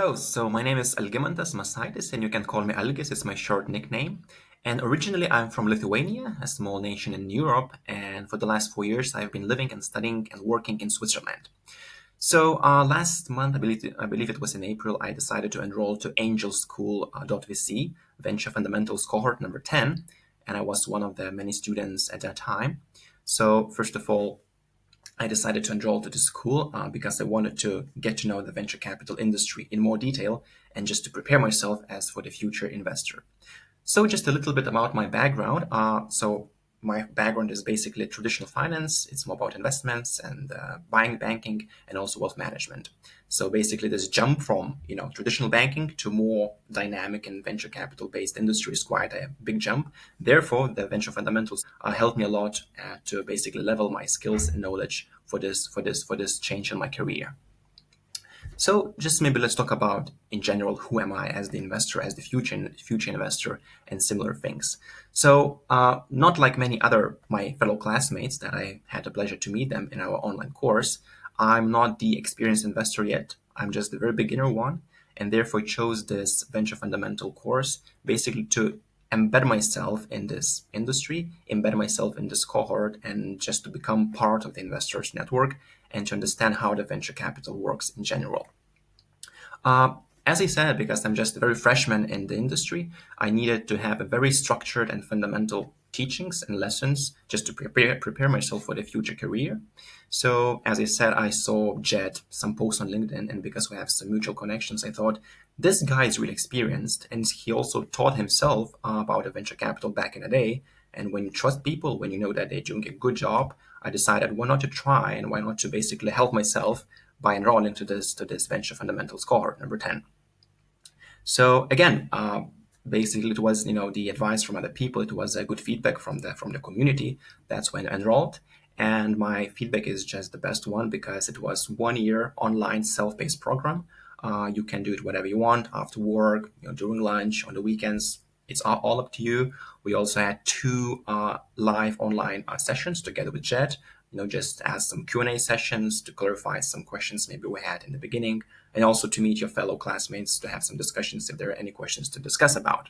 Hello, so my name is Algimantas Masaitis, and you can call me Algis, it's my short nickname. And originally, I'm from Lithuania, a small nation in Europe, and for the last 4 years, I've been living and studying and working in Switzerland. So last month, I believe it was in April, I decided to enroll to Angel School .vc, Venture Fundamentals cohort number 10, and I was one of the many students at that time. So first of all, I decided to enroll to the school because I wanted to get to know the venture capital industry in more detail and just to prepare myself as for the future investor. So just a little bit about my background. So my background is basically traditional finance. It's more about investments and buying banking and also wealth management. So basically this jump from, traditional banking to more dynamic and venture capital based industry is quite a big jump. Therefore, the venture fundamentals helped me a lot to basically level my skills and knowledge for this change in my career. So just maybe let's talk about in general who am I as the investor, as the future investor, and similar things. So not like many other my fellow classmates that I had the pleasure to meet them in our online course, I'm not the experienced investor yet. I'm just the very beginner one, and therefore chose this venture fundamental course basically to embed myself in this industry, embed myself in this cohort, and just to become part of the investors network and to understand how the venture capital works in general. Uh, as I said, because I'm just a very freshman in the industry, I needed to have a very structured and fundamental teachings and lessons just to prepare myself for the future career. So, as I said, I saw Jed some posts on LinkedIn, and because we have some mutual connections, I thought this guy is really experienced, and he also taught himself about the venture capital back in the day. And when you trust people, when you know that they're doing a good job, I decided why not to try and why not to basically help myself by enrolling to this venture fundamentals cohort number 10. So again, basically it was the advice from other people. It was a good feedback from the community. That's when I enrolled, and my feedback is just the best one because it was 1 year online self-paced program. You can do it whatever you want after work, during lunch, on the weekends. It's all up to you. We also had two live online sessions together with Jed. Just as some Q&A sessions to clarify some questions maybe we had in the beginning, and also to meet your fellow classmates to have some discussions if there are any questions to discuss about.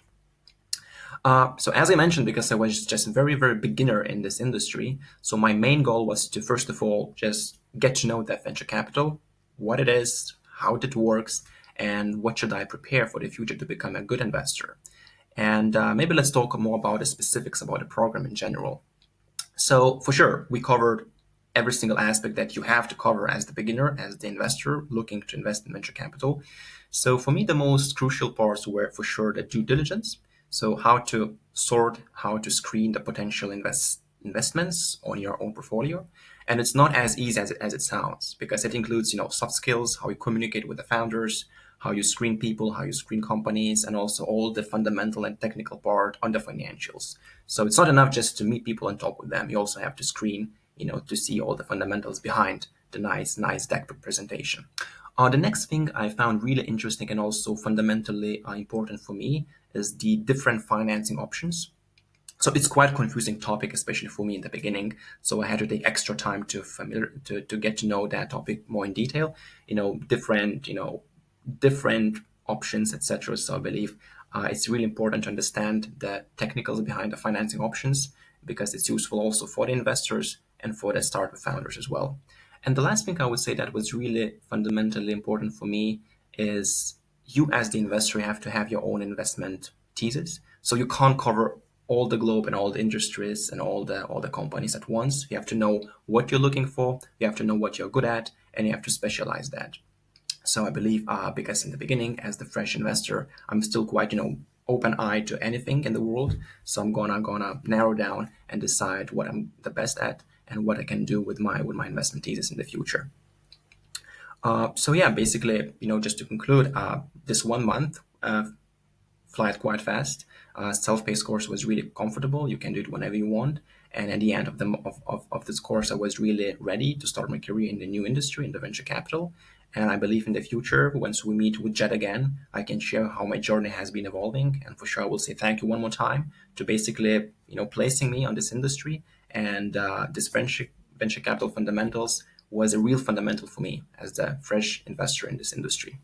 So as I mentioned, because I was just a very, very beginner in this industry, so my main goal was to first of all just get to know that venture capital, what it is, how it works, and what should I prepare for the future to become a good investor. And maybe let's talk more about the specifics about the program in general. So for sure, we covered every single aspect that you have to cover as the beginner, as the investor looking to invest in venture capital. So for me, the most crucial parts were for sure the due diligence. So how to sort, how to screen the potential investments on your own portfolio. And it's not as easy as it sounds because it includes, soft skills, how you communicate with the founders, how you screen people, how you screen companies, and also all the fundamental and technical part on the financials. So it's not enough just to meet people and talk with them. You also have to screen, to see all the fundamentals behind the nice deck presentation. The next thing I found really interesting and also fundamentally important for me is the different financing options. So it's quite a confusing topic, especially for me in the beginning. So I had to take extra time to get to know that topic more in detail. Different options, etc. So I believe it's really important to understand the technicals behind the financing options because it's useful also for the investors and for the startup founders as well. And the last thing I would say that was really fundamentally important for me is you as the investor have to have your own investment thesis. So you can't cover all the globe and all the industries and all the companies at once. You have to know what you're looking for, you have to know what you're good at, and you have to specialize that. So I believe because in the beginning, as the fresh investor, I'm still quite open-eyed to anything in the world. So I'm gonna narrow down and decide what I'm the best at and what I can do with my investment thesis in the future. So yeah, basically, just to conclude, this 1 month flight quite fast. Self-paced course was really comfortable. You can do it whenever you want. And at the end of this course, I was really ready to start my career in the new industry, in the venture capital. And I believe in the future, once we meet with Jed again, I can share how my journey has been evolving. And for sure, I will say thank you one more time to basically, placing me on this industry. And this venture capital fundamentals was a real fundamental for me as the fresh investor in this industry.